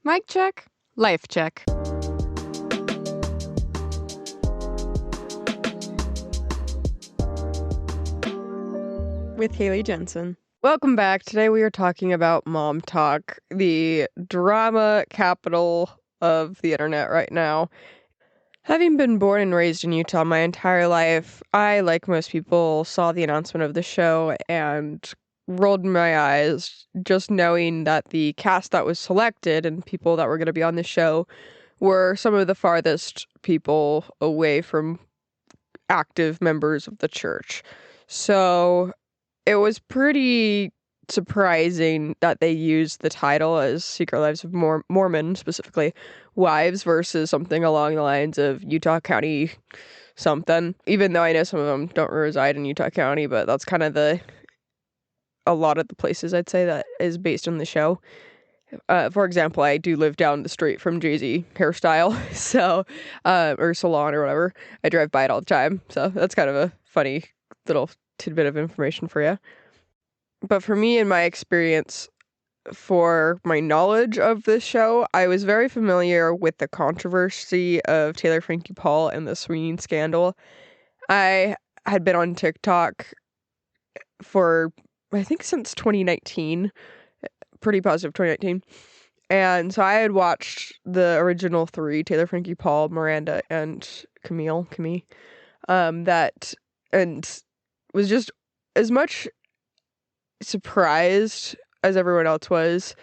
Mic check, life check. With Haley Jensen. Welcome back. Today we are talking about MOMTOK, the drama capital of the internet right now. Having been born and raised in Utah my entire life, I, like most people, saw the announcement of the show and rolled my eyes just knowing that the cast that was selected and people that were going to be on the show were some of the farthest people away from active members of the church. So it was pretty surprising that they used the title as Secret Lives of Mormon, specifically wives, versus something along the lines of Utah County something, even though I know some of them don't reside in Utah County, but that's kind of a lot of the places I'd say that is based on the show. For example, I do live down the street from Jay-Z hairstyle, so, or salon or whatever. I drive by it all the time, so that's kind of a funny little tidbit of information for you. But for me, in my experience, for my knowledge of this show, I was very familiar with the controversy of Taylor Frankie Paul and the swinging scandal. I had been on TikTok for, I think, since 2019, pretty positive 2019. And so I had watched the original three, Taylor, Frankie, Paul, Miranda, and Camille, that, and was just as much surprised as everyone else was.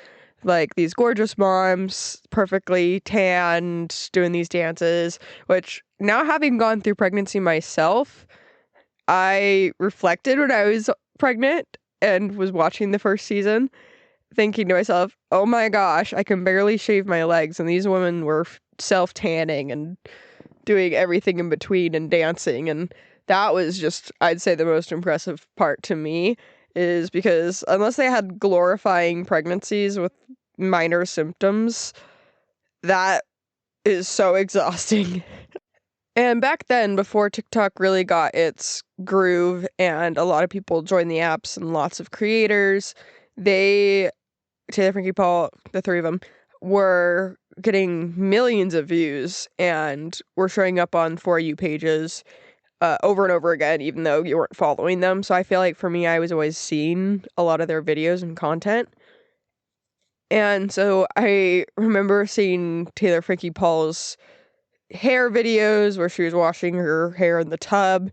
Like, these gorgeous moms, perfectly tanned, doing these dances, which now, having gone through pregnancy myself, I reflected when I was pregnant and was watching the first season, thinking to myself, oh my gosh, I can barely shave my legs, and these women were self-tanning and doing everything in between and dancing, and that was just, I'd say, the most impressive part to me, is because unless they had glorifying pregnancies with minor symptoms, that is so exhausting. And back then, before TikTok really got its groove and a lot of people joined the apps and lots of creators, Taylor, Frankie, Paul, the three of them, were getting millions of views and were showing up on For You pages over and over again, even though you weren't following them. So I feel like for me, I was always seeing a lot of their videos and content. And so I remember seeing Taylor Frankie Paul's hair videos where she was washing her hair in the tub,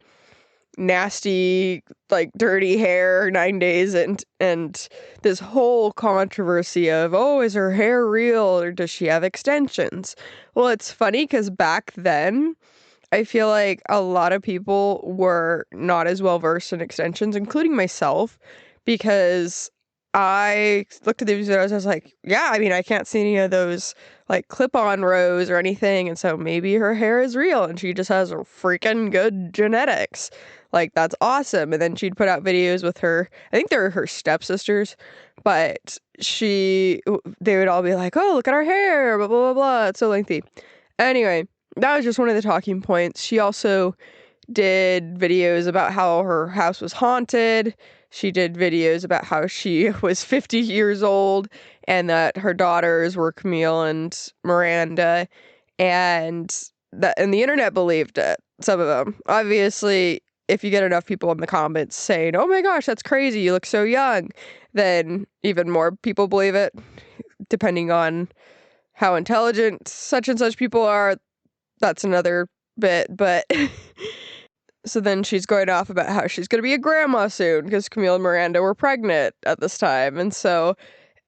nasty, like, dirty hair, 9 days, and this whole controversy of, oh, is her hair real or does she have extensions? Well, it's funny because back then, I feel like a lot of people were not as well versed in extensions, including myself, because I looked at the videos, I was like, yeah, I mean, I can't see any of those, like, clip-on rows or anything, and so maybe her hair is real, and she just has freaking good genetics. Like, that's awesome. And then she'd put out videos with her, I think they were her stepsisters, but they would all be like, oh, look at our hair, blah, blah, blah, blah, it's so lengthy. Anyway, that was just one of the talking points. She also did videos about how her house was haunted. She did videos about how she was 50 years old and that her daughters were Camille and Miranda, and the internet believed it, some of them. Obviously, if you get enough people in the comments saying, oh my gosh, that's crazy, you look so young, then even more people believe it, depending on how intelligent such and such people are. That's another bit, but so then she's going off about how she's going to be a grandma soon because Camille and Miranda were pregnant at this time. And so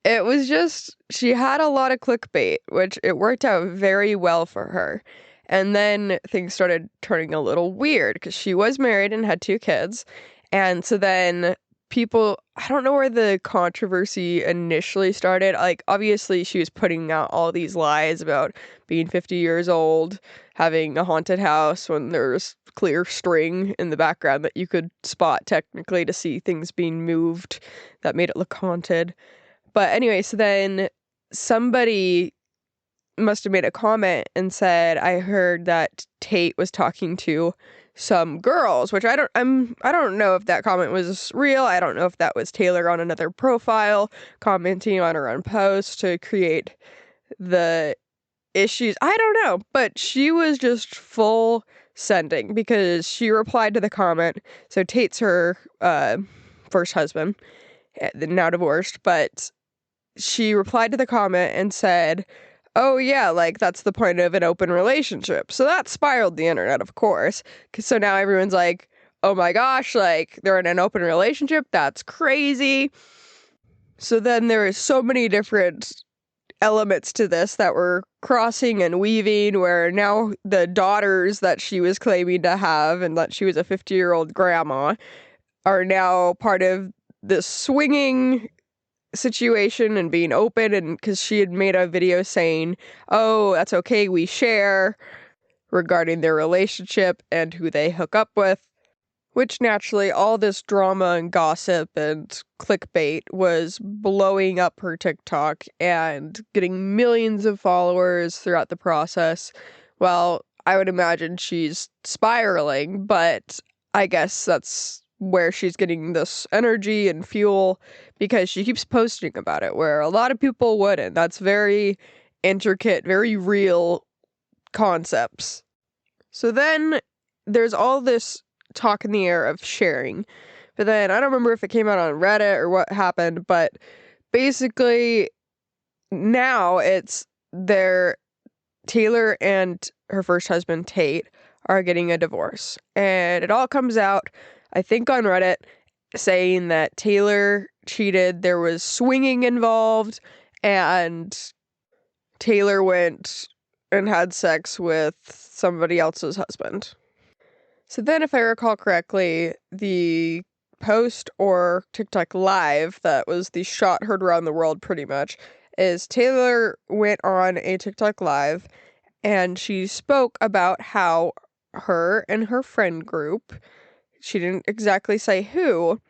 it was just, she had a lot of clickbait, which it worked out very well for her. And then things started turning a little weird because she was married and had 2 kids. And so then people, I don't know where the controversy initially started. Like, obviously she was putting out all these lies about being 50 years old, having a haunted house when there's clear string in the background that you could spot technically to see things being moved that made it look haunted. But anyway, so then somebody must have made a comment and said, I heard that Tate was talking to some girls, which I don't know if that comment was real. I don't know if that was Taylor on another profile commenting on her own post to create the issues. I don't know, but she was just full sending because she replied to the comment. So Tate's her first husband, now divorced, but she replied to the comment and said, "Oh yeah, like that's the point of an open relationship." So that spiraled the internet, of course. So now everyone's like, "Oh my gosh, like they're in an open relationship. That's crazy." So then there is so many different elements to this that were crossing and weaving, where now the daughters that she was claiming to have and that she was a 50-year-old grandma are now part of this swinging situation and being open, and because she had made a video saying, "Oh, that's okay, we share," regarding their relationship and who they hook up with. Which naturally, all this drama and gossip and clickbait was blowing up her TikTok and getting millions of followers throughout the process. Well, I would imagine she's spiraling, but I guess that's where she's getting this energy and fuel because she keeps posting about it, where a lot of people wouldn't. That's very intricate, very real concepts. So then there's all this talk in the air of sharing. But then I don't remember if it came out on Reddit or what happened, but basically now it's their Taylor and her first husband Tate are getting a divorce. And it all comes out, I think, on Reddit saying that Taylor cheated, there was swinging involved, and Taylor went and had sex with somebody else's husband. So then, if I recall correctly, the post or TikTok live that was the shot heard around the world pretty much is Taylor went on a TikTok live and she spoke about how her and her friend group, she didn't exactly say who,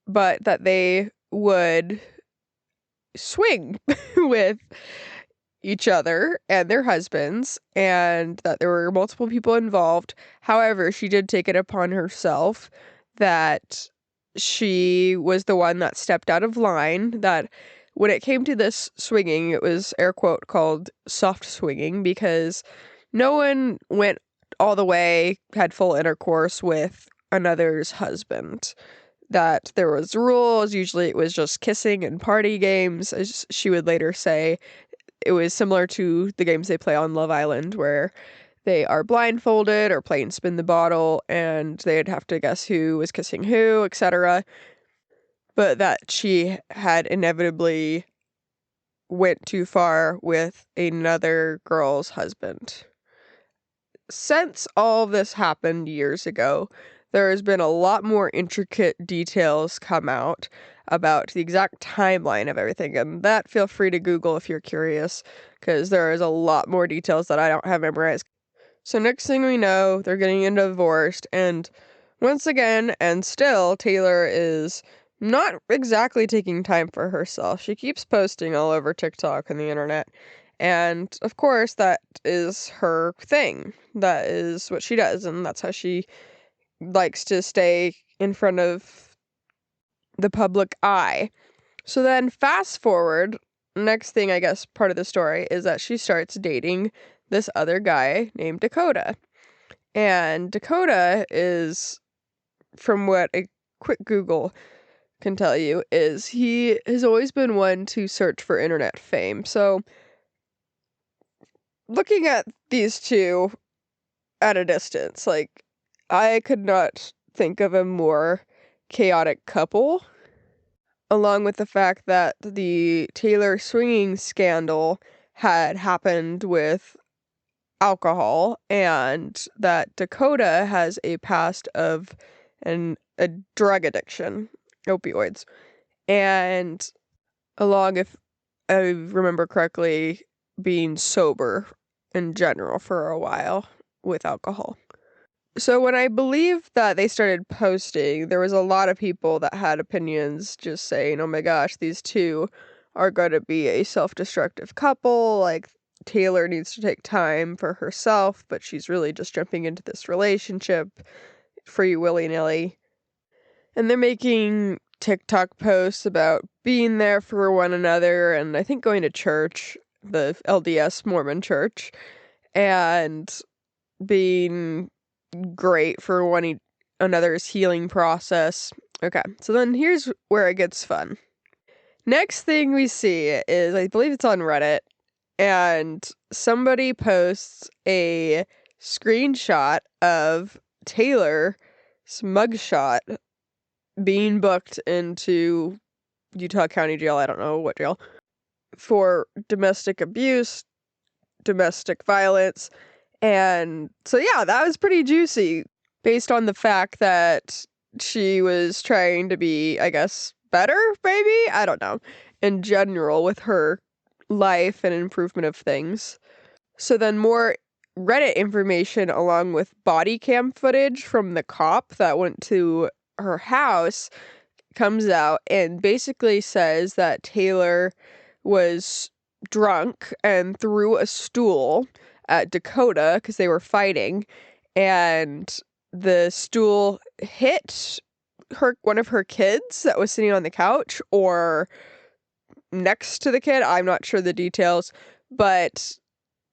but that they would swing with each other and their husbands, and that there were multiple people involved. However, she did take it upon herself that she was the one that stepped out of line, that when it came to this swinging, it was air quote called soft swinging because no one went all the way, had full intercourse with another's husband. That there was rules, usually it was just kissing and party games, as she would later say. It was similar to the games they play on Love Island, where they are blindfolded or playing spin the bottle, and they'd have to guess who was kissing who, etc. But that she had inevitably went too far with another girl's husband. Since all of this happened years ago, there has been a lot more intricate details come out about the exact timeline of everything, and that feel free to Google if you're curious, because there is a lot more details that I don't have memorized. So next thing we know, they're getting divorced, and once again, and still, Taylor is not exactly taking time for herself. She keeps posting all over TikTok and the internet, and of course, that is her thing. That is what she does, and that's how she likes to stay in front of the public eye. So then fast forward, next thing I guess part of the story is that she starts dating this other guy named Dakota. And Dakota is, from what a quick Google can tell you, is he has always been one to search for internet fame. So looking at these two at a distance, like, I could not think of a more chaotic couple, along with the fact that the Taylor swinging scandal had happened with alcohol, and that Dakota has a past of a drug addiction, opioids, and along, if I remember correctly, being sober in general for a while with alcohol. So when I believe that they started posting, there was a lot of people that had opinions just saying, "Oh my gosh, these two are going to be a self-destructive couple. Like, Taylor needs to take time for herself, but she's really just jumping into this relationship free willy-nilly." And they're making TikTok posts about being there for one another and I think going to church. the LDS Mormon church, and being great for one another's healing process. Okay, so then here's where it gets fun. Next thing we see is, I believe it's on Reddit, and somebody posts a screenshot of Taylor's mugshot being booked into Utah County Jail, I don't know what jail, for domestic abuse, domestic violence. And so, yeah, that was pretty juicy based on the fact that she was trying to be, I guess, better, maybe? I don't know. In general, with her life and improvement of things. So then more Reddit information along with body cam footage from the cop that went to her house comes out and basically says that Taylor was drunk and threw a stool at Dakota because they were fighting, and the stool hit one of her kids that was sitting on the couch or next to the kid. I'm not sure the details, but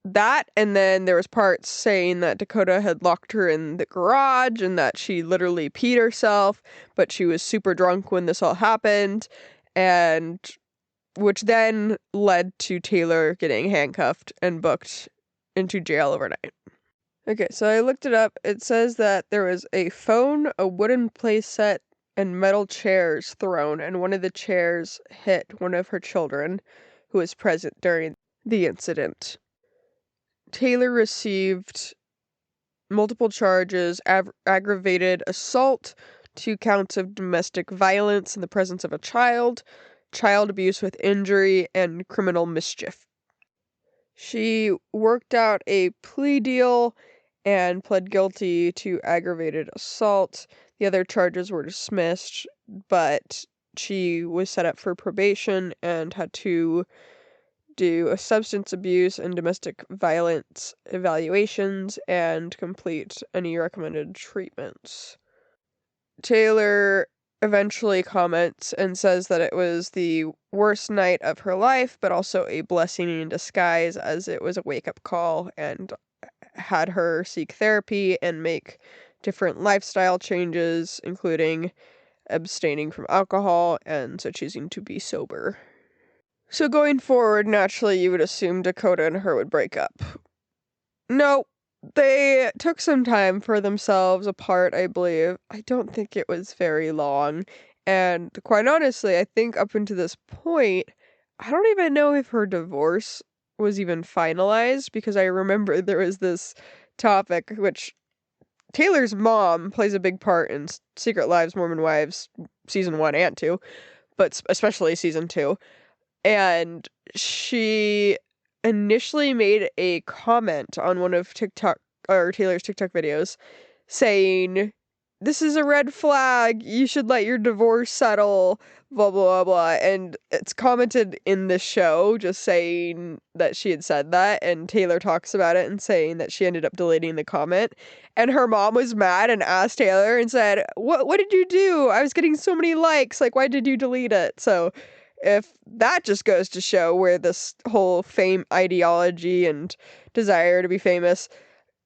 that, and then there was parts saying that Dakota had locked her in the garage and that she literally peed herself, but she was super drunk when this all happened, and which then led to Taylor getting handcuffed and booked into jail overnight. Okay, so I looked it up. It says that there was a phone, a wooden playset, and metal chairs thrown, and one of the chairs hit one of her children who was present during the incident. Taylor received multiple charges, aggravated assault, 2 counts of domestic violence in the presence of a child abuse with injury, and criminal mischief. She worked out a plea deal and pled guilty to aggravated assault. The other charges were dismissed, but she was set up for probation and had to do a substance abuse and domestic violence evaluations and complete any recommended treatments. Taylor eventually comments and says that it was the worst night of her life, but also a blessing in disguise, as it was a wake-up call and had her seek therapy and make different lifestyle changes, including abstaining from alcohol and so choosing to be sober. So going forward, naturally, you would assume Dakota and her would break up. No, they took some time for themselves apart, I believe. I don't think it was very long. And quite honestly, I think up until this point, I don't even know if her divorce was even finalized, because I remember there was this topic, which Taylor's mom plays a big part in Secret Lives, Mormon Wives, season 1 and 2, but especially season 2. And she initially made a comment on one of Taylor's TikTok videos saying, "This is a red flag, you should let your divorce settle, blah, blah, blah, blah." And it's commented in the show just saying that she had said that, and Taylor talks about it and saying that she ended up deleting the comment. And her mom was mad and asked Taylor and said, What did you do? I was getting so many likes, like, why did you delete it?" So if that just goes to show where this whole fame ideology and desire to be famous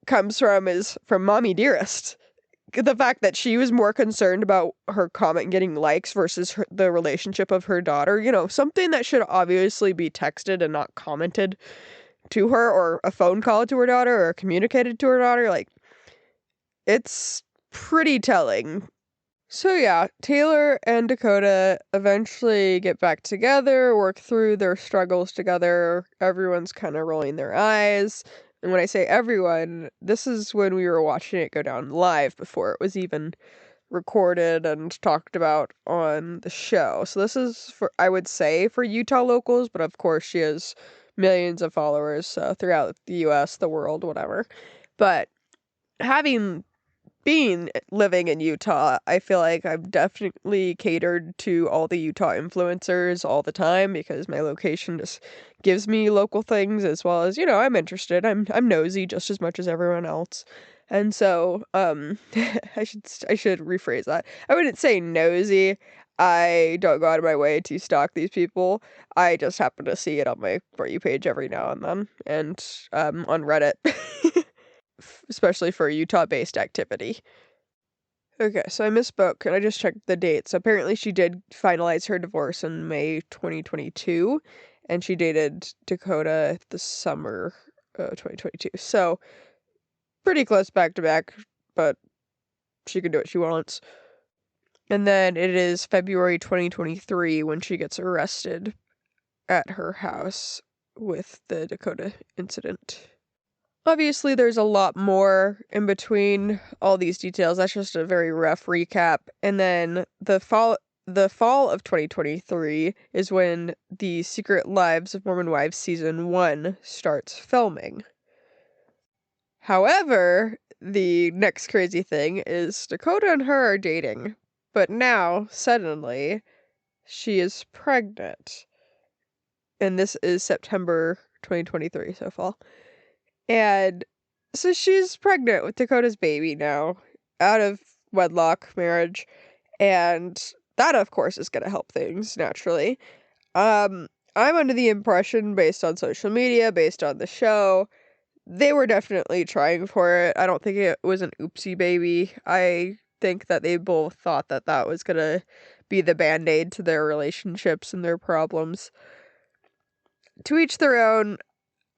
comes from, is from Mommy Dearest. The fact that she was more concerned about her comment getting likes versus the relationship of her daughter, something that should obviously be texted and not commented to her, or a phone call to her daughter, or communicated to her daughter. Like, it's pretty telling. So yeah, Taylor and Dakota eventually get back together, work through their struggles together. Everyone's kind of rolling their eyes. And when I say everyone, this is when we were watching it go down live before it was even recorded and talked about on the show. So this is I would say, for Utah locals, but of course she has millions of followers throughout the US, the world, whatever. But living in Utah, I feel like I've definitely catered to all the Utah influencers all the time, because my location just gives me local things, as well as, I'm interested. I'm nosy just as much as everyone else. And so, I should rephrase that. I wouldn't say nosy. I don't go out of my way to stalk these people. I just happen to see it on my For You page every now and then, and on Reddit, especially for Utah-based activity. Okay, so I misspoke, and I just checked the dates. Apparently, she did finalize her divorce in May 2022, and she dated Dakota the summer 2022. So, pretty close back to back, but she can do what she wants. And then it is February 2023 when she gets arrested at her house with the Dakota incident. Obviously, there's a lot more in between all these details. That's just a very rough recap. And then the fall of 2023 is when the Secret Lives of Mormon Wives season 1 starts filming. However, the next crazy thing is Dakota and her are dating, but now, suddenly, she is pregnant. And this is September 2023, so fall. And so she's pregnant with Dakota's baby now, out of wedlock marriage, and that, of course, is going to help things, naturally. I'm under the impression, based on social media, based on the show, they were definitely trying for it. I don't think it was an oopsie baby. I think that they both thought that that was going to be the band-aid to their relationships and their problems. To each their own.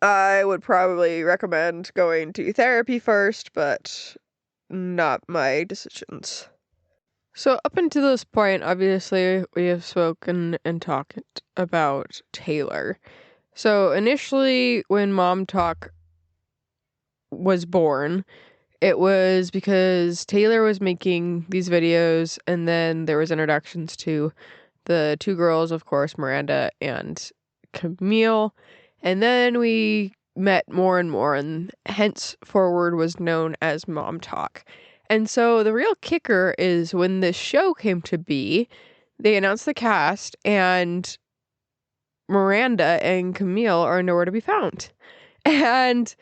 I would probably recommend going to therapy first, but not my decisions. So up until this point, obviously, we have spoken and talked about Taylor. So initially, when MOMTOK was born, it was because Taylor was making these videos, and then there was introductions to the two girls, of course, Miranda and Camille. And then we met more and more, and henceforward was known as MOMTOK. And so the real kicker is when this show came to be, they announced the cast, and Miranda and Camille are nowhere to be found. And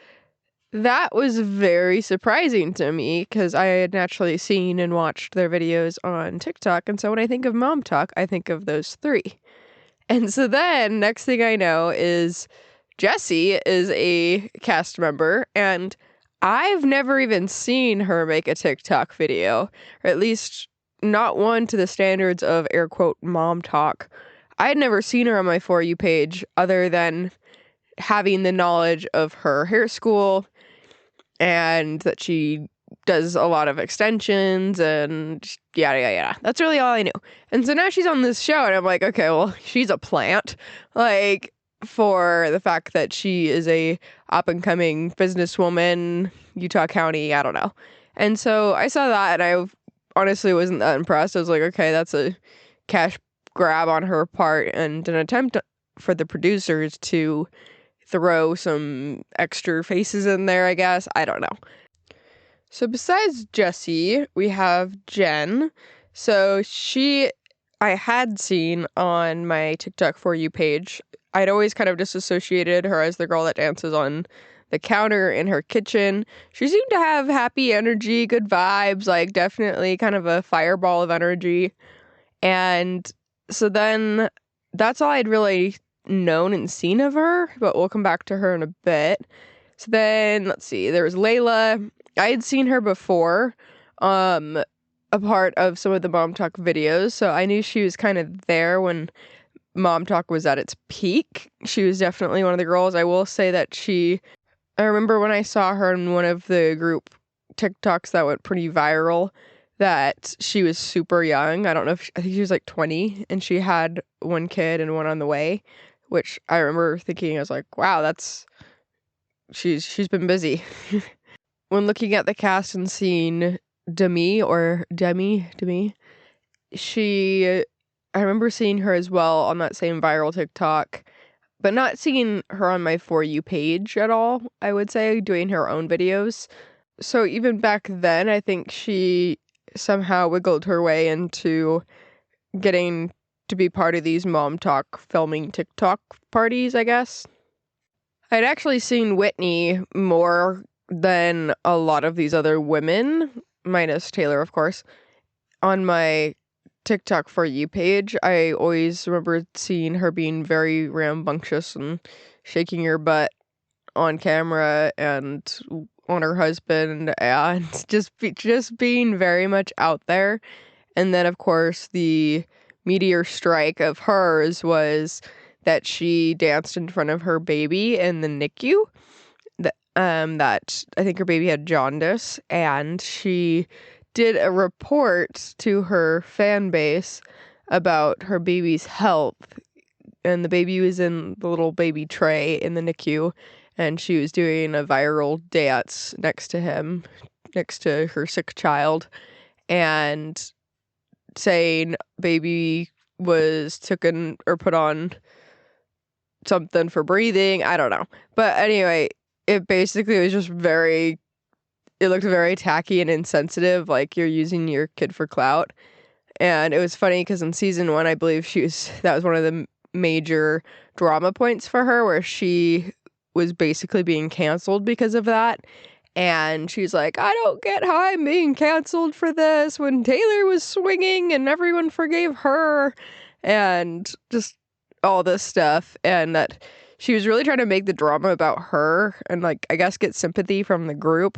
that was very surprising to me because I had naturally seen and watched their videos on TikTok. And so when I think of MOMTOK, I think of those three. And so then, next thing I know is Jessie is a cast member, and I've never even seen her make a TikTok video, or at least not one to the standards of air quote MOMTOK. I had never seen her on my For You page other than having the knowledge of her hair school and that she does a lot of extensions and yada, yada, yada. That's really all I knew. And so now she's on this show, and I'm like, okay, well, she's a plant. Like, for the fact that she is a up-and-coming businesswoman, Utah County, I don't know. And so I saw that, and I honestly wasn't that impressed. I was like, okay, that's a cash grab on her part and an attempt for the producers to throw some extra faces in there, I guess. I don't know. So besides Jessie, we have Jen. So I had seen on my TikTok For You page. I'd always kind of disassociated her as the girl that dances on the counter in her kitchen. She seemed to have happy energy, good vibes, like definitely kind of a fireball of energy. And so then that's all I'd really known and seen of her, but we'll come back to her in a bit. So then, let's see, there was Layla. I had seen her before, a part of some of the MOMTOK videos, so I knew she was kind of there when MOMTOK was at its peak. She was definitely one of the girls. I will say that I remember when I saw her in one of the group TikToks that went pretty viral, that she was super young. I don't know I think she was like 20, and she had one kid and one on the way, which I remember thinking, I was like, wow, she's been busy. When looking at the cast and seeing Demi, I remember seeing her as well on that same viral TikTok, but not seeing her on my For You page at all, I would say, doing her own videos. So even back then, I think she somehow wiggled her way into getting to be part of these MOMTOK filming TikTok parties, I guess. I'd actually seen Whitney more than a lot of these other women, minus Taylor, of course, on my TikTok For You page, I always remember seeing her being very rambunctious and shaking her butt on camera and on her husband, and just being very much out there. And then, of course, the meteor strike of hers was that she danced in front of her baby in the NICU. That I think her baby had jaundice, and she did a report to her fan base about her baby's health. And the baby was in the little baby tray in the NICU, and she was doing a viral dance next to him, next to her sick child, and saying baby was taken or put on something for breathing. I don't know. But anyway, it basically was just it looked very tacky and insensitive, like you're using your kid for clout. And it was funny because in season 1, I believe that was one of the major drama points for her, where she was basically being canceled because of that. And she's like, I don't get how I'm being canceled for this when Taylor was swinging and everyone forgave her, and just all this stuff. And that she was really trying to make the drama about her and, like, I guess get sympathy from the group,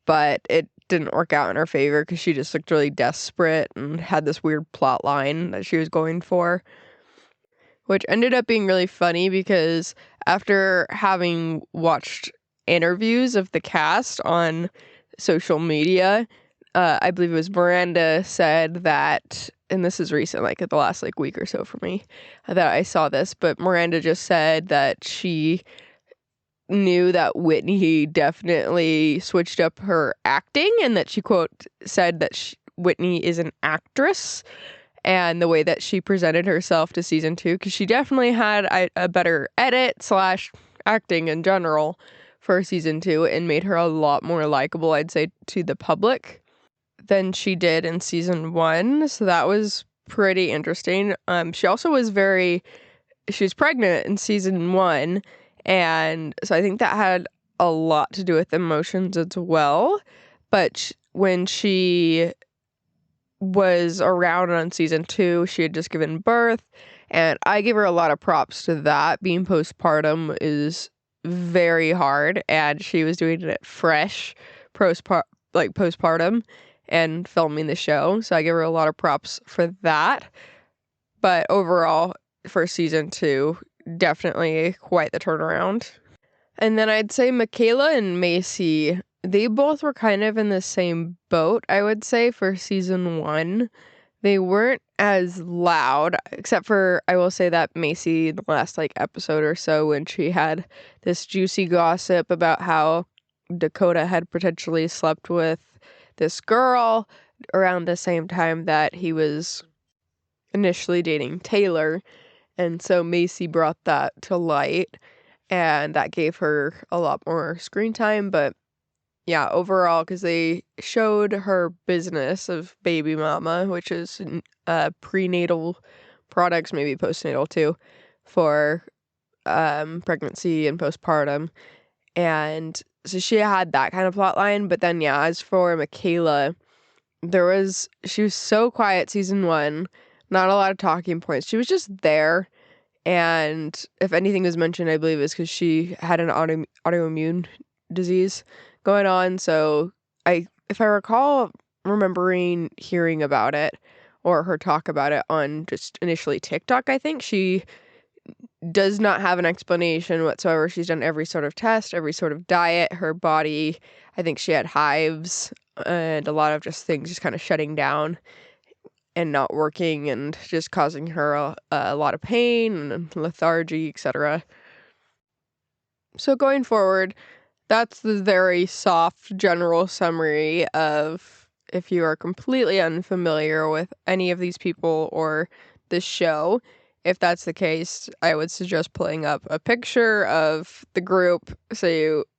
but it didn't work out in her favor because she just looked really desperate and had this weird plot line that she was going for, which ended up being really funny because after having watched interviews of the cast on social media, I believe it was Miranda said that, and this is recent, like at the last week or so for me, that I saw this, but Miranda just said that she knew that Whitney definitely switched up her acting, and that she, quote, said that Whitney is an actress, and the way that she presented herself to season 2, because she definitely had a better edit / acting in general for season 2, and made her a lot more likable, I'd say, to the public than she did in season 1. So that was pretty interesting. She also was she was pregnant in season 1, and so I think that had a lot to do with emotions as well. But when she was around on season 2, she had just given birth, and I give her a lot of props to that. Being postpartum is very hard, and she was doing it fresh postpartum and filming the show, so I give her a lot of props for that. But overall, for season 2, definitely quite the turnaround. And then I'd say Michaela and Macy, they both were kind of in the same boat, I would say, for season 1. They weren't as loud, except for, I will say that Macy, the last episode or so, when she had this juicy gossip about how Dakota had potentially slept with this girl around the same time that he was initially dating Taylor. And so Macy brought that to light, and that gave her a lot more screen time. But yeah, overall, because they showed her business of Baby Mama, which is prenatal products, maybe postnatal too, for pregnancy and postpartum. And so she had that kind of plot line. But then, yeah, as for Michaela, she was so quiet season 1, not a lot of talking points. She was just there. And if anything was mentioned, I believe it was because she had an autoimmune disease going on. So if I recall remembering hearing about it or her talk about it on just initially TikTok, I think she does not have an explanation whatsoever. She's done every sort of test, every sort of diet. Her body, I think she had hives and a lot of just things just kind of shutting down and not working, and just causing her a lot of pain and lethargy, etc. So going forward, that's the very soft general summary of, if you are completely unfamiliar with any of these people or this show. If that's the case, I would suggest pulling up a picture of the group,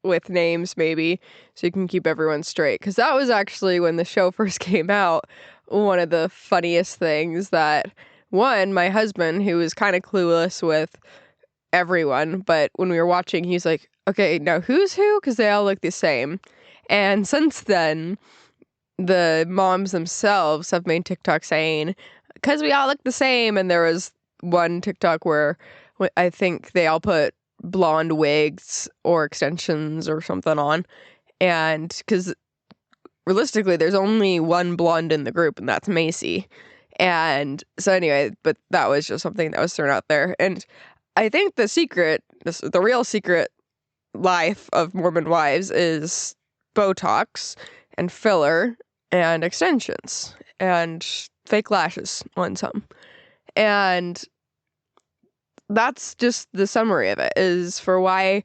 with names maybe, so you can keep everyone straight. Because that was actually, when the show first came out, one of the funniest things that, my husband, who was kind of clueless with everyone, but when we were watching, he's like, okay, now who's who? Because they all look the same. And since then, the moms themselves have made TikTok saying, because we all look the same. And there was one TikTok where I think they all put blonde wigs or extensions or something on. And because realistically, there's only one blonde in the group, and that's Macy. And so anyway, but that was just something that was thrown out there. And I think the real secret life of Mormon wives is Botox and filler and extensions and fake lashes on some. And that's just the summary of it, is for why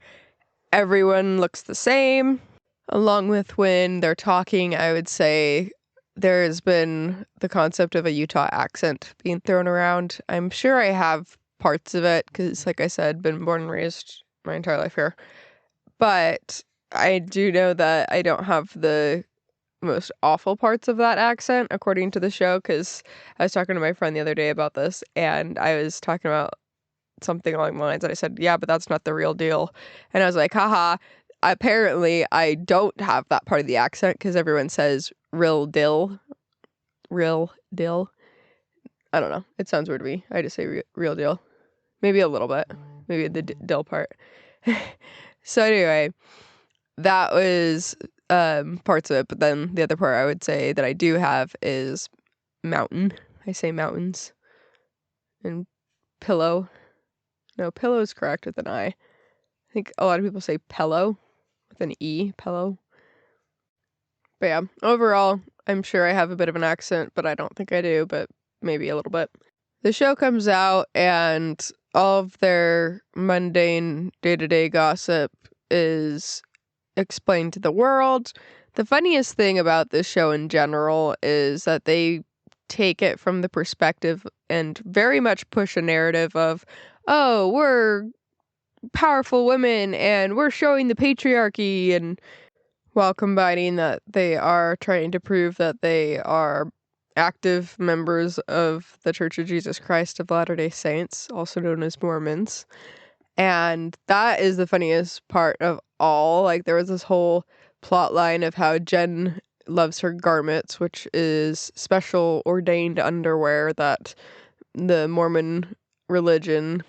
everyone looks the same. Along with when they're talking, I would say there has been the concept of a Utah accent being thrown around. I'm sure I have parts of it because, like I said, been born and raised my entire life here. But I do know that I don't have the most awful parts of that accent, according to the show, because I was talking to my friend the other day about this, and I was talking about something along the lines, and I said, yeah, but that's not the real deal. And I was like, haha, apparently I don't have that part of the accent, because everyone says real dill. I don't know. It sounds weird to me. I just say real deal. Maybe a little bit. Maybe the dill part. So anyway, that was parts of it. But then the other part I would say that I do have is mountain. I say mountains. And pillow. No, pillow is correct with an I. I think a lot of people say pillow with an E, pillow. But yeah, overall, I'm sure I have a bit of an accent, but I don't think I do, but maybe a little bit. The show comes out, and all of their mundane day-to-day gossip is explained to the world. The funniest thing about this show in general is that they take it from the perspective and very much push a narrative of, oh, we're powerful women and we're showing the patriarchy, and while combining that they are trying to prove that they are active members of the Church of Jesus Christ of Latter-day Saints, also known as Mormons. And that is the funniest part of all. Like, there was this whole plot line of how Jen loves her garments, which is special ordained underwear that the Mormon religion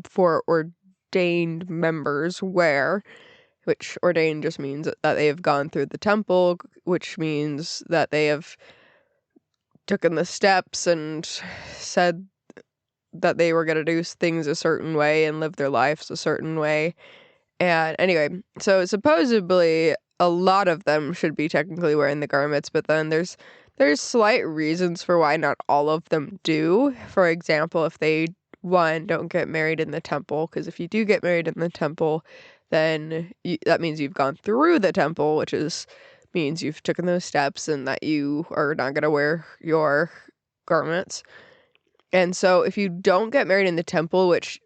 for ordained members wear, which ordained just means that they have gone through the temple, which means that they have taken the steps and said that they were going to do things a certain way and live their lives a certain way. And anyway, so supposedly a lot of them should be technically wearing the garments, but then there's slight reasons for why not all of them do. For example, if they, one, don't get married in the temple, because if you do get married in the temple, then that means you've gone through the temple, which means you've taken those steps and that you are not going to wear your garments. And so if you don't get married in the temple, which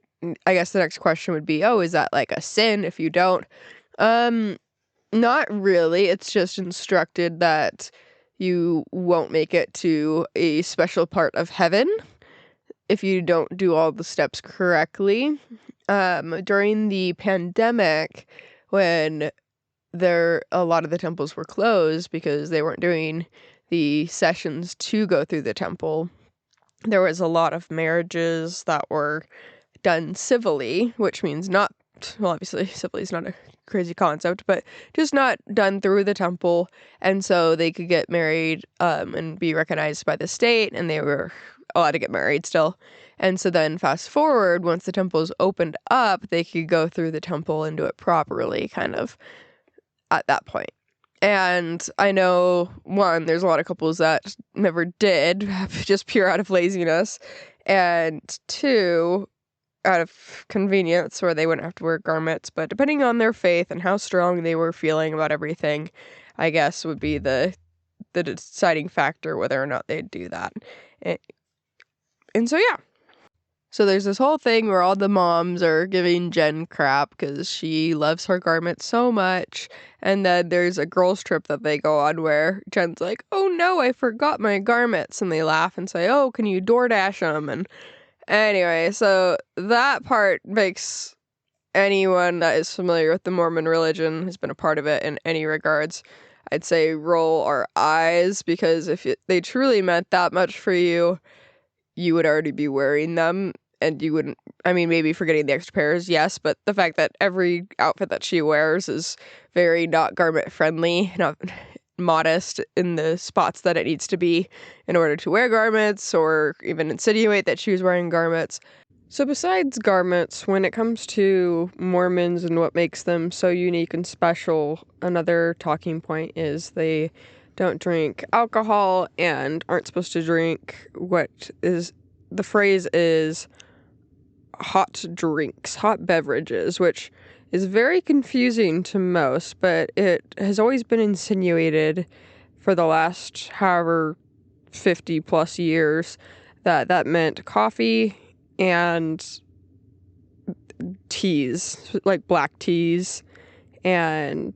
I guess the next question would be, oh, is that like a sin if you don't? Not really. It's just instructed that you won't make it to a special part of heaven if you don't do all the steps correctly. During the pandemic, when a lot of the temples were closed because they weren't doing the sessions to go through the temple, there was a lot of marriages that were done civilly, which means not, well, obviously civilly is not a crazy concept, but just not done through the temple. And so they could get married and be recognized by the state, and they were allowed to get married still. And so then fast forward, once the temples opened up, they could go through the temple and do it properly, kind of at that point. And I know, one, there's a lot of couples that never did, just pure out of laziness. And two, out of convenience, where they wouldn't have to wear garments. But depending on their faith and how strong they were feeling about everything, I guess would be the deciding factor whether or not they'd do that. And so, yeah. So there's this whole thing where all the moms are giving Jen crap because she loves her garments so much. And then there's a girls' trip that they go on where Jen's like, oh no, I forgot my garments. And they laugh and say, oh, can you DoorDash them? And anyway, so that part makes anyone that is familiar with the Mormon religion, has been a part of it in any regards, I'd say roll our eyes, because if they truly meant that much for you, you would already be wearing them and you wouldn't, I mean, maybe forgetting the extra pairs, yes, but the fact that every outfit that she wears is very not garment friendly, not modest in the spots that it needs to be in order to wear garments or even insinuate that she was wearing garments. So besides garments, when it comes to Mormons and what makes them so unique and special, another talking point is they don't drink alcohol and aren't supposed to drink the phrase is hot drinks, hot beverages, which is very confusing to most, but it has always been insinuated for the last however 50 plus years that meant coffee and teas, like black teas. And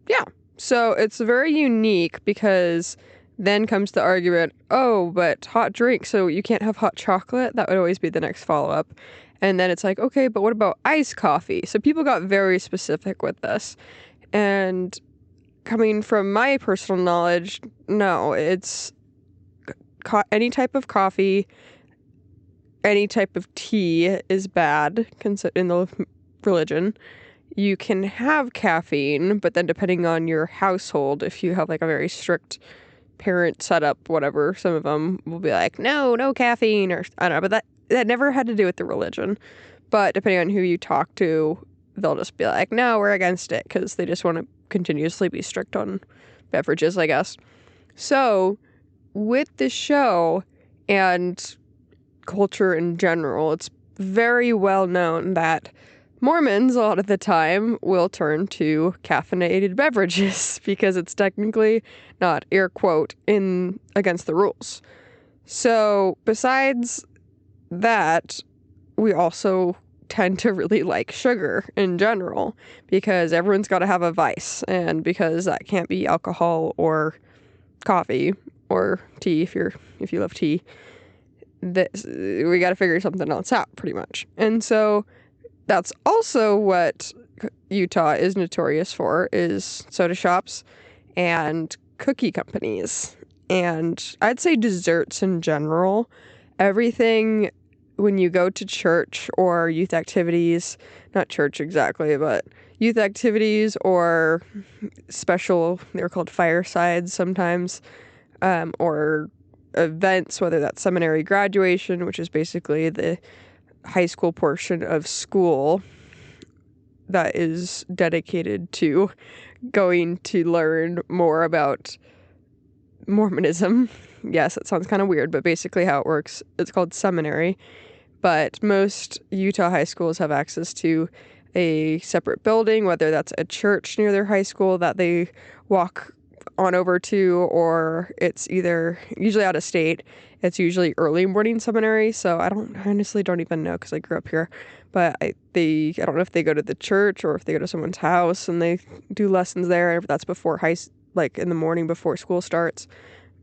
yeah, so it's very unique because then comes the argument, oh, but hot drink, so you can't have hot chocolate? That would always be the next follow-up. And then it's like, okay, but what about iced coffee? So people got very specific with this. And coming from my personal knowledge, no, it's any type of coffee, any type of tea is bad in the religion. You can have caffeine, but then depending on your household, if you have like a very strict parent setup, whatever, some of them will be like, no caffeine, or I don't know, but that never had to do with the religion. But depending on who you talk to, they'll just be like, no, we're against it, because they just want to continuously be strict on beverages, I guess. So with the show and culture in general, it's very well known that Mormons, a lot of the time, will turn to caffeinated beverages because it's technically not, air quote, against the rules. So besides that, we also tend to really like sugar in general because everyone's got to have a vice, and because that can't be alcohol or coffee or tea if you love tea, we got to figure something else out pretty much. And so that's also what Utah is notorious for, is soda shops and cookie companies. And I'd say desserts in general. Everything when you go to church or youth activities, not church exactly, but youth activities or special, they're called firesides sometimes, or events, whether that's seminary graduation, which is basically the high school portion of school that is dedicated to going to learn more about Mormonism. Yes, it sounds kind of weird, but basically how it works, it's called seminary. But most Utah high schools have access to a separate building, whether that's a church near their high school that they walk on over to, or it's either, usually out of state, it's usually early morning seminary. So I honestly don't even know because I grew up here, but I don't know if they go to the church or if they go to someone's house and they do lessons there, if that's before like in the morning before school starts.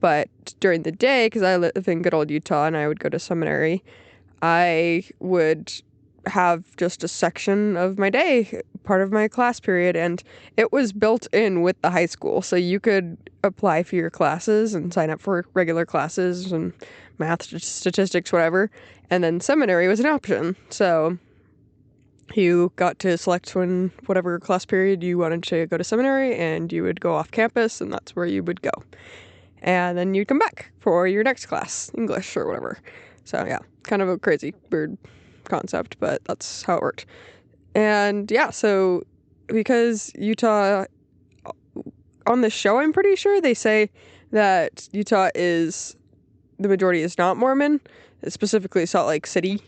But during the day, because I live in good old Utah and I would go to seminary, I would have just a section of my day, part of my class period, and it was built in with the high school. So you could apply for your classes and sign up for regular classes and math, statistics, whatever. And then seminary was an option. So you got to select whatever class period you wanted to go to seminary, and you would go off campus, and that's where you would go. And then you'd come back for your next class, English or whatever. So yeah, kind of a crazy, weird concept, but that's how it worked. And yeah, so because Utah, on the show, I'm pretty sure they say that Utah the majority is not Mormon, specifically Salt Lake City,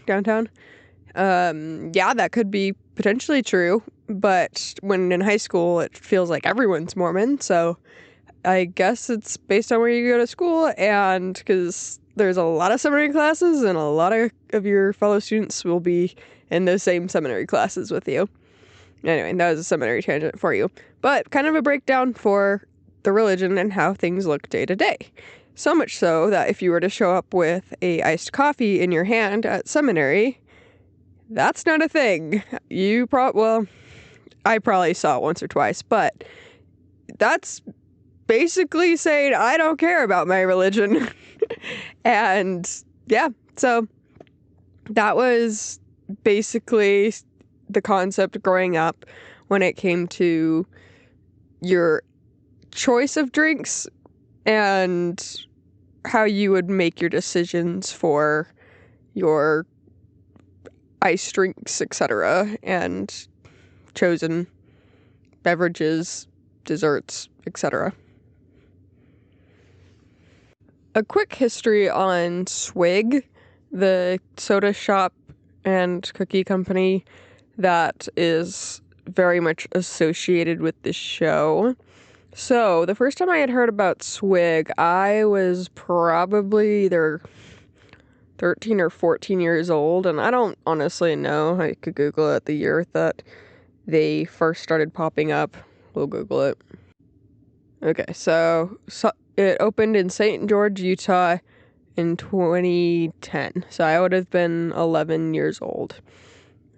downtown. Yeah, that could be potentially true, but when in high school, it feels like everyone's Mormon, so I guess it's based on where you go to school, and because there's a lot of seminary classes, and a lot of your fellow students will be in those same seminary classes with you. Anyway, that was a seminary tangent for you. But kind of a breakdown for the religion and how things look day to day. So much so that if you were to show up with a iced coffee in your hand at seminary, that's not a thing. I probably saw it once or twice, but that's basically saying I don't care about my religion. And yeah, so that was basically the concept growing up when it came to your choice of drinks and how you would make your decisions for your ice drinks, etc., and chosen beverages, desserts, etc. A quick history on Swig, the soda shop and cookie company that is very much associated with the show. So, the first time I had heard about Swig, I was probably either 13 or 14 years old, and I don't honestly know. I could Google it, the year that they first started popping up. We'll Google it. Okay, so it opened in St. George, Utah in 2010. So I would have been 11 years old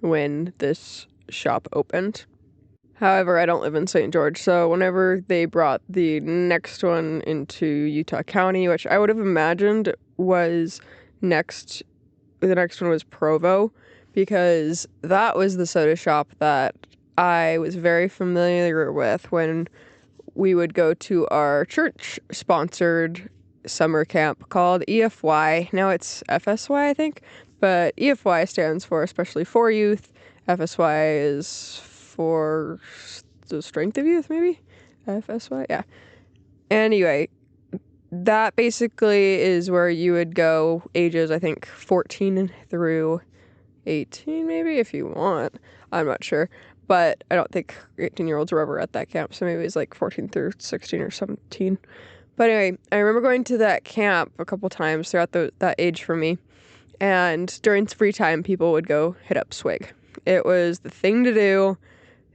when this shop opened. However, I don't live in St. George, so whenever they brought the next one into Utah County, which I would have imagined was next, the next one was Provo, because that was the soda shop that I was very familiar with when we would go to our church-sponsored summer camp called EFY. Now it's FSY, I think, but EFY stands for Especially for Youth. FSY is for the Strength of Youth, maybe? FSY? Yeah. Anyway, that basically is where you would go ages, I think, 14 through 18, maybe, if you want. I'm not sure. But I don't think 18-year-olds were ever at that camp, so maybe it's like 14 through 16 or 17. But anyway, I remember going to that camp a couple times throughout that age for me. And during free time, people would go hit up Swig. It was the thing to do.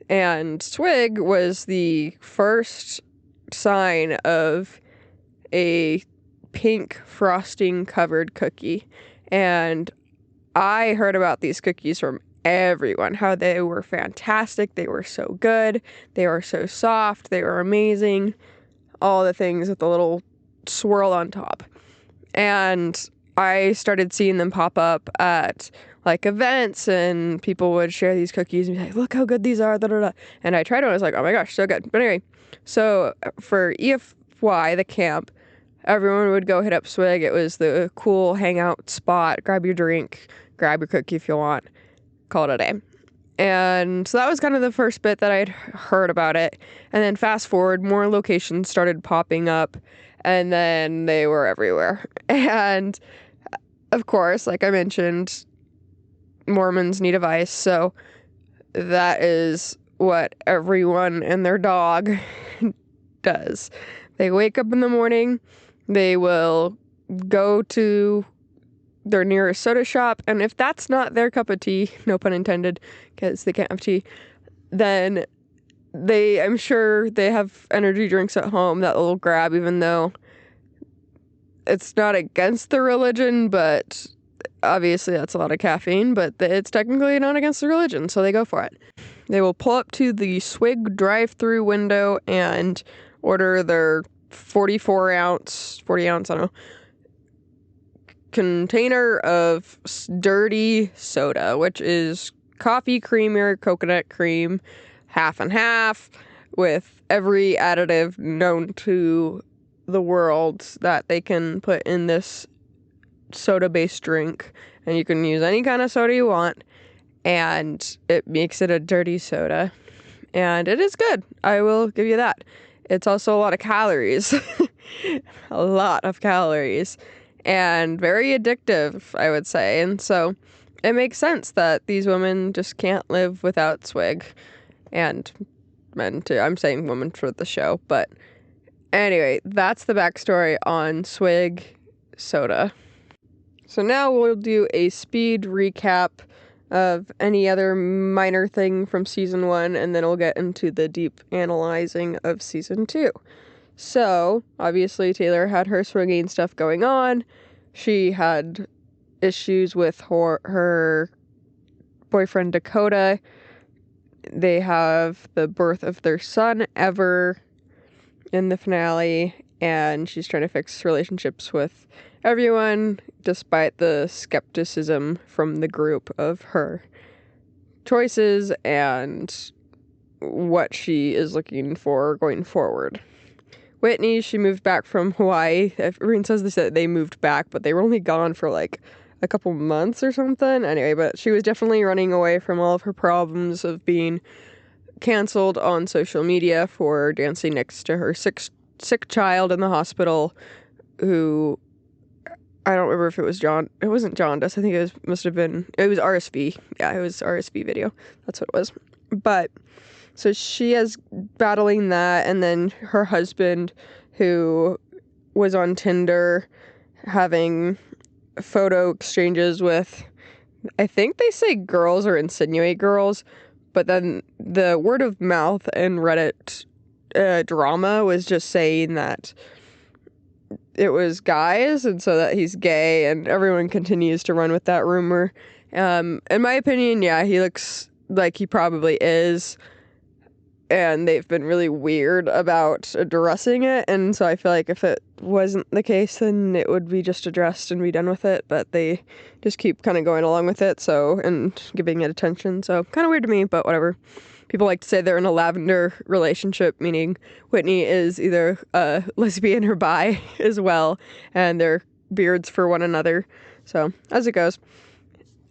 And Swig was the first sign of a pink frosting covered cookie. And I heard about these cookies from everyone, how they were fantastic, they were so good, they were so soft, they were amazing, all the things with the little swirl on top. And I started seeing them pop up at like events, and people would share these cookies and be like, look how good these are, da, da, da. And I tried one, I was like, oh my gosh, so good. But anyway, so for EFY, the camp, everyone would go hit up Swig. It was the cool hangout spot, grab your drink, grab your cookie if you want, call it a day. And so that was kind of the first bit that I'd heard about it. And then fast forward, more locations started popping up, and then they were everywhere. And of course, like I mentioned, Mormons need a vice, so that is what everyone and their dog does. They wake up in the morning, they will go to their nearest soda shop, and if that's not their cup of tea, no pun intended, because they can't have tea, then I'm sure they have energy drinks at home that they'll grab, even though it's not against the religion, but obviously that's a lot of caffeine, but it's technically not against the religion, so they go for it. They will pull up to the Swig drive-through window and order their 40 ounce, I don't know, container of dirty soda, which is coffee creamer, coconut cream, half and half, with every additive known to the world that they can put in this soda-based drink. And you can use any kind of soda you want, and it makes it a dirty soda. And it is good. I will give you that. It's also a lot of calories. A lot of calories. And very addictive, I would say. And so it makes sense that these women just can't live without Swig. And men too. I'm saying women for the show. But anyway, that's the backstory on Swig soda. So now we'll do a speed recap of any other minor thing from season 1, and then we'll get into the deep analyzing of season 2. So, obviously, Taylor had her swinging stuff going on. She had issues with her boyfriend Dakota. They have the birth of their son, Ever, in the finale. and she's trying to fix relationships with everyone despite the skepticism from the group of her choices and what she is looking for going forward. Whitney, she moved back from Hawaii. Everyone says they moved back, but they were only gone for like a couple months or something. Anyway, but she was definitely running away from all of her problems of being canceled on social media for dancing next to her sick child in the hospital, who I don't remember if it was it wasn't jaundice. I think it was RSV. Yeah, it was RSV video. That's what it was. But so she is battling that, and then her husband, who was on Tinder having photo exchanges with, I think they say girls or insinuate girls, but then the word of mouth and Reddit drama was just saying that it was guys, and so that he's gay, and everyone continues to run with that rumor. In my opinion, yeah, he looks like he probably is, and they've been really weird about addressing it, and so I feel like if it wasn't the case, then it would be just addressed and be done with it, but they just keep kind of going along with it, and giving it attention, so kind of weird to me, but whatever. People like to say they're in a lavender relationship, meaning Whitney is either a lesbian or bi as well, and they're beards for one another, so as it goes.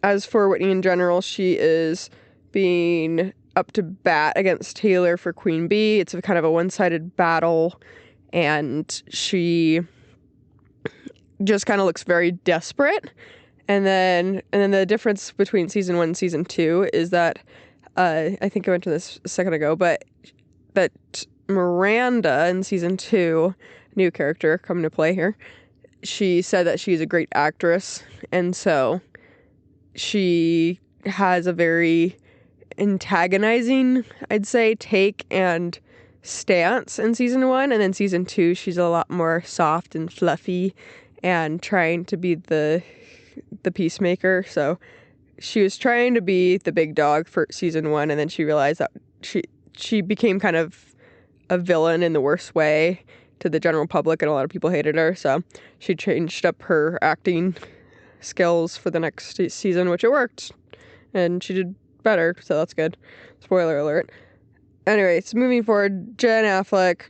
As for Whitney in general, she is being up to bat against Taylor for Queen Bee. It's a kind of a one-sided battle, and she just kind of looks very desperate. And then the difference between season 1 and season 2 is that I think I went to this a second ago, but that Miranda in season 2, new character coming to play here, she said that she's a great actress, and so she has a very antagonizing, I'd say, take and stance in season 1, and then season 2 she's a lot more soft and fluffy and trying to be the peacemaker. So she was trying to be the big dog for season 1, and then she realized that she became kind of a villain in the worst way to the general public, and a lot of people hated her, so she changed up her acting skills for the next season, which it worked, and she did better, so that's good. Spoiler alert. Anyways, moving forward, Jen Affleck,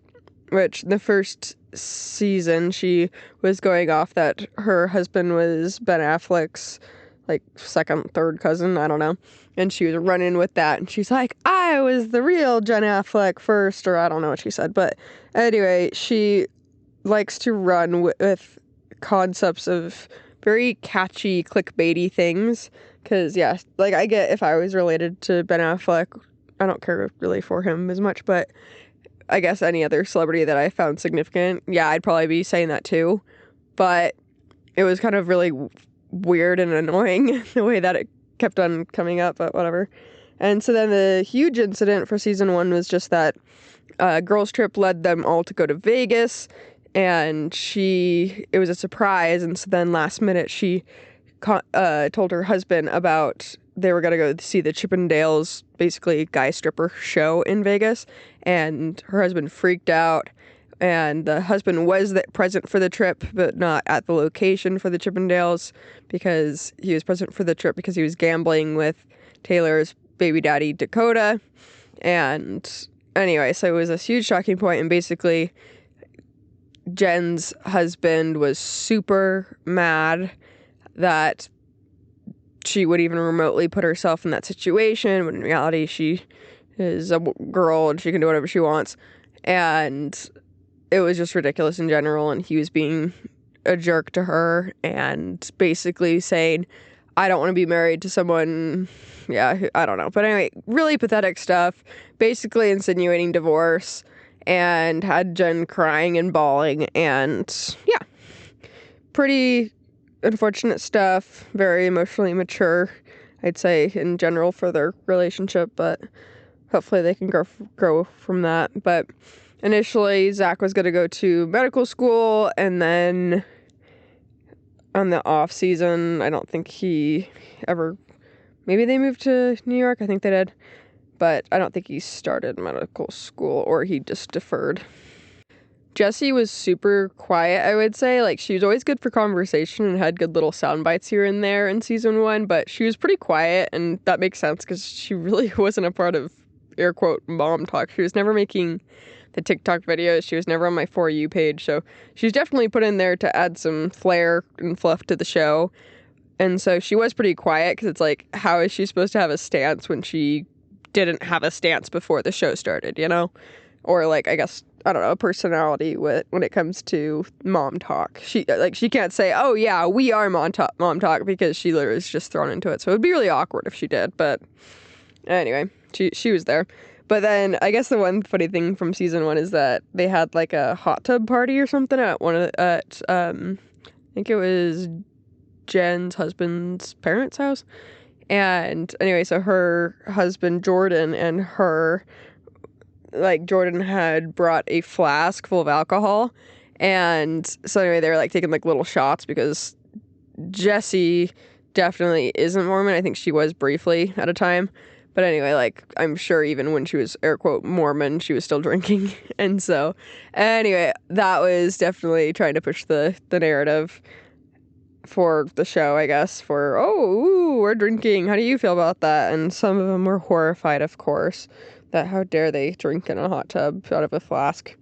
which the first season she was going off that her husband was Ben Affleck's like second, third cousin, I don't know, and she was running with that, and she's like, I was the real Jen Affleck first, or I don't know what she said, but anyway, she likes to run with concepts of very catchy, clickbaity things, because, yeah, like, I get if I was related to Ben Affleck, I don't care really for him as much, but I guess any other celebrity that I found significant, yeah, I'd probably be saying that too, but it was kind of really weird and annoying the way that it kept on coming up, but whatever. And so then the huge incident for season 1 was just that girls trip led them all to go to Vegas, and it was a surprise, and so then last minute she told her husband about they were going to go see the Chippendales, basically guy stripper show in Vegas, and her husband freaked out, and the husband was present for the trip, but not at the location for the Chippendales, because he was present for the trip because he was gambling with Taylor's baby daddy, Dakota, and anyway, so it was a huge shocking point, and basically Jen's husband was super mad that she would even remotely put herself in that situation, when in reality she is a girl and she can do whatever she wants, and it was just ridiculous in general, and he was being a jerk to her and basically saying, I don't want to be married to someone, yeah, I don't know, but anyway, really pathetic stuff, basically insinuating divorce, and had Jen crying and bawling, and yeah, pretty unfortunate stuff, very emotionally mature, I'd say, in general for their relationship, but hopefully they can grow from that. But initially, Zach was going to go to medical school, and then on the off season, I don't think he ever, maybe they moved to New York, I think they did, but I don't think he started medical school, or he just deferred. Jessie was super quiet, I would say. Like, she was always good for conversation and had good little sound bites here and there in season 1, but she was pretty quiet, and that makes sense because she really wasn't a part of, air quote, mom talk. She was never making the TikTok videos. She was never on my For You page, so she's definitely put in there to add some flair and fluff to the show. And so she was pretty quiet because it's like, how is she supposed to have a stance when she didn't have a stance before the show started, you know? Or like, I guess, I don't know, personality when it comes to mom talk. She can't say, oh yeah, we are mom talk, because she literally is just thrown into it. So it would be really awkward if she did. But anyway, she was there. But then I guess the one funny thing from season 1 is that they had like a hot tub party or something at I think it was Jen's husband's parents' house. And anyway, so her husband Jordan and her, like, Jordan had brought a flask full of alcohol, and so anyway, they were like taking like little shots because Jessie definitely isn't Mormon. I think she was briefly at a time, but anyway, like, I'm sure even when she was, air quote, Mormon, she was still drinking. And so anyway, that was definitely trying to push the narrative for the show, I guess, for, oh, ooh, we're drinking, how do you feel about that? And some of them were horrified, of course, that how dare they drink in a hot tub out of a flask.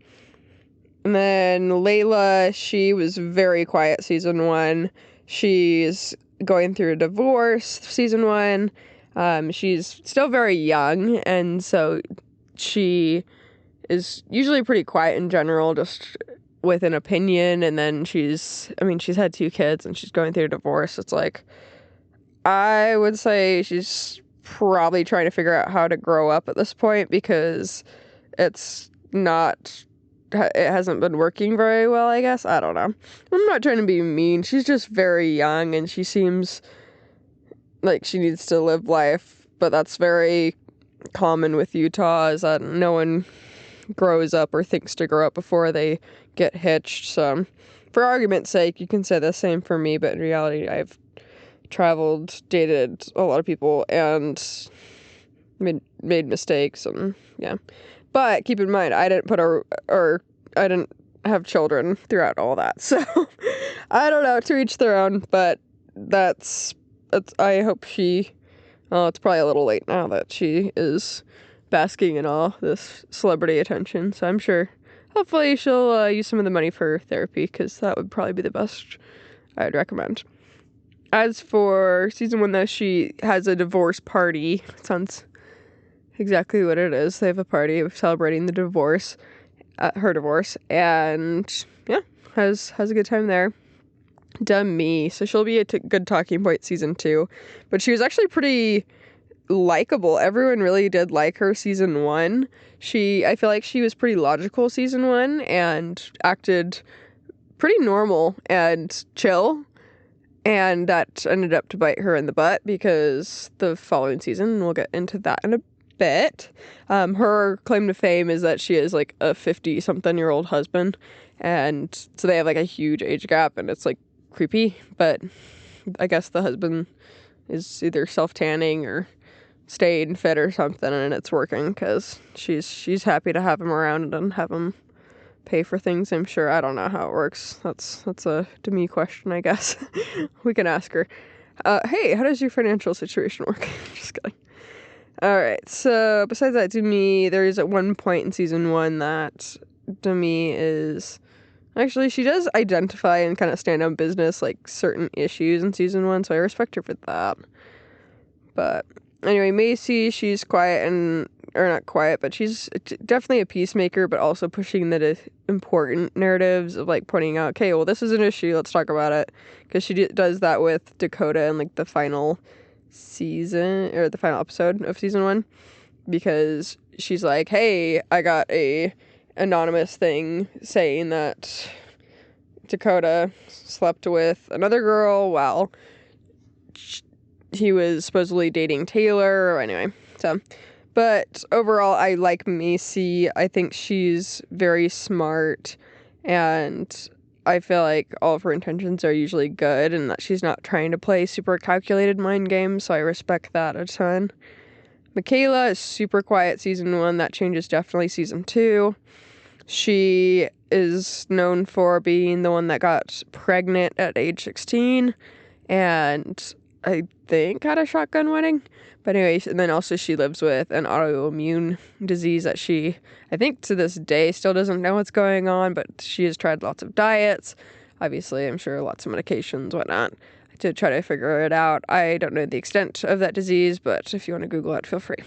And then Layla, she was very quiet season 1. She's going through a divorce season 1. She's still very young, and so she is usually pretty quiet in general, just with an opinion. And then she's had 2 kids and she's going through a divorce. It's like, I would say she's probably trying to figure out how to grow up at this point, because it hasn't been working very well, I guess. I don't know. I'm not trying to be mean. She's just very young and she seems like she needs to live life, but that's very common with Utah, is that no one grows up or thinks to grow up before they get hitched. So for argument's sake, you can say the same for me, but in reality, I've traveled, dated a lot of people, and made mistakes, and yeah. But keep in mind, I didn't I didn't have children throughout all that, so I don't know, to each their own. But that's I hope she, well, it's probably a little late now that she is basking in all this celebrity attention, so I'm sure hopefully she'll use some of the money for therapy, because that would probably be the best I'd recommend. As for season 1, though, she has a divorce party. Sounds exactly what it is. They have a party celebrating the divorce, her divorce, and yeah, has a good time there. Demi, so she'll be a good talking point season 2, but she was actually pretty likable. Everyone really did like her season 1. I feel like she was pretty logical season 1 and acted pretty normal and chill. And that ended up to bite her in the butt, because the following season, we'll get into that in a bit, her claim to fame is that she is like a 50-something-year-old husband. And so they have like a huge age gap, and it's like creepy. But I guess the husband is either self-tanning or staying fit or something, and it's working, because she's happy to have him around and have him pay for things, I'm sure. I don't know how it works. That's a Demi question, I guess. We can ask her. Hey, how does your financial situation work? Just kidding. Alright, so besides that, Demi, there is at one point in season 1 that Demi is... Actually, she does identify and kind of stand on business, like, certain issues in season 1, so I respect her for that. But anyway, Macy, she's quiet or not quiet, but she's definitely a peacemaker, but also pushing the important narratives of, like, pointing out, okay, well, this is an issue, let's talk about it, because she does that with Dakota in, like, the final season, or the final episode of season 1, because she's like, hey, I got a anonymous thing saying that Dakota slept with another girl while he was supposedly dating Taylor. Anyway, so... But overall, I like Macy. I think she's very smart, and I feel like all of her intentions are usually good, and that she's not trying to play super calculated mind games, so I respect that a ton. Michaela is super quiet season 1. That changes definitely season 2. She is known for being the one that got pregnant at age 16 and I think had a shotgun wedding. But anyways, and then also she lives with an autoimmune disease that she, I think to this day, still doesn't know what's going on, but she has tried lots of diets. Obviously, I'm sure lots of medications, whatnot, to try to figure it out. I don't know the extent of that disease, but if you want to Google it, feel free.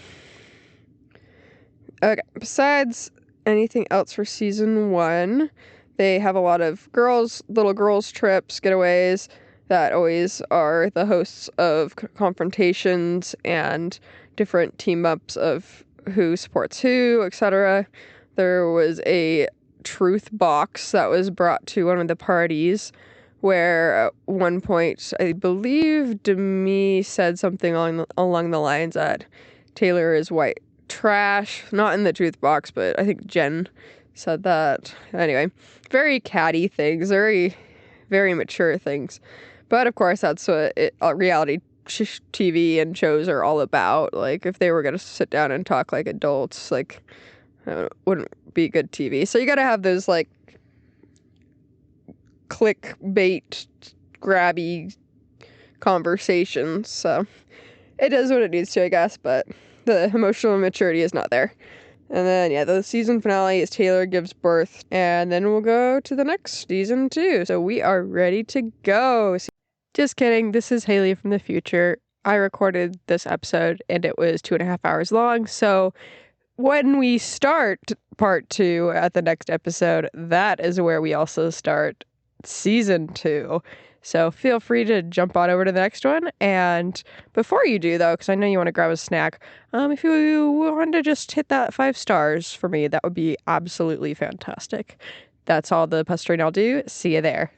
Okay, besides anything else for season 1, they have a lot of little girls trips, getaways that always are the hosts of confrontations and different team ups of who supports who, etc. There was a truth box that was brought to one of the parties where at one point I believe Demi said something along the lines that Taylor is white trash, not in the truth box, but I think Jen said that. Anyway, very catty things, very, very mature things. But of course, that's what reality TV and shows are all about. Like, if they were going to sit down and talk like adults, like, wouldn't be good TV. So you got to have those, like, clickbait, grabby conversations. So it does what it needs to, I guess, but the emotional maturity is not there. And then, yeah, the season finale is Taylor gives birth, and then we'll go to the next season 2. So we are ready to go. Just kidding. This is Haley from the future. I recorded this episode, and it was 2.5 hours long. So when we start part 2 at the next episode, that is where we also start season 2. So feel free to jump on over to the next one. And before you do, though, because I know you want to grab a snack, if you want to just hit that 5 stars for me, that would be absolutely fantastic. That's all the pestering I'll do. See you there.